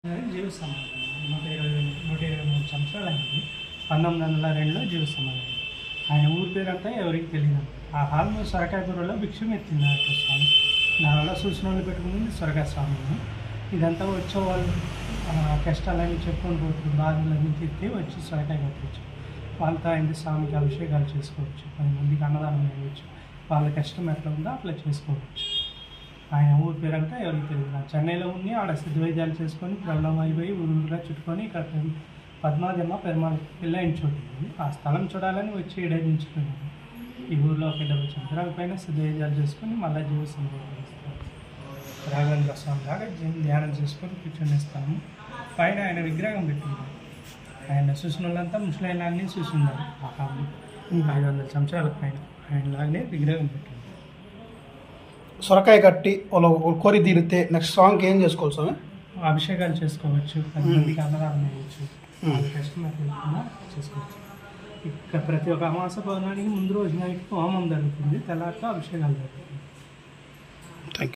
జీవ సమాధి 123 సంవత్సరాలు అయింది. 1902లో జీవ సమాధి. ఆయన ఊరి పేరంతా ఎవరికి తెలియదు. ఆ హాల్ను సొరకాయపురంలో భిక్షం ఎత్తింది ఆ స్వామి. దానివల్ల చూసిన వాళ్ళు పెట్టుకుంది సొరకాయ స్వామిని. ఇదంతా వచ్చేవాళ్ళు కష్టాలన్నీ చెప్పుకొని పోతుంది, బాధలన్నీ తిట్టి వచ్చి సొరకాయ కట్టవచ్చు. వాళ్ళతో ఆయన స్వామికి అభిషేకాలు చేసుకోవచ్చు, 10 మందికి అన్నదానం చేయవచ్చు. వాళ్ళ కష్టం ఎట్లా ఉందో అట్లా చేసుకోవచ్చు. ఆయన ఊరి పేరంతా ఎవరికి తెలియదు. చెన్నైలో ఉండి ఆడ సిద్ధ వైద్యాలు చేసుకొని ప్రాబ్లం అయిపోయి ఊరుగా చుట్టుకొని ఇక్కడ పద్మాదమ్మ పెరుమాళ్ పెళ్ళైన చోటు. ఆ స్థలం చూడాలని వచ్చి ఇడయించుకున్నాను. ఈ ఊరిలో ఒక 70 సంవత్సరాల పైన సిద్ధ వైద్యాలు చేసుకొని మళ్ళీ జీవ సంపాదిస్తారు. రాఘవేంద్ర స్వామి లాగా ధ్యానం చేసుకొని కూర్చొనిస్తాము. పైన ఆయన విగ్రహం పెట్టింది. ఆయన చూసిన వాళ్ళంతా ముసలాయనాన్ని చూస్తున్నారు. ఆ కాలంలో 500 సంవత్సరాల పైన ఆయనలాగానే విగ్రహం పెట్టింది. సొరకాయ కట్టి వాళ్ళు కోరి తీరితే నెక్స్ట్ సాంగ్కి ఏం చేసుకోవాలి స్వామి? అభిషేకాలు చేసుకోవచ్చు, 10 మందికి అన్నదానం చేయవచ్చు. కష్టం ఎట్లా చేసుకోవచ్చు. ఇక్కడ ప్రతి ఒక్క అమావాస్య పౌర్ణానికి ముందు రోజు నైట్ హోమం జరుగుతుంది, తెల్లారితో అభిషేకాలు జరుగుతుంది.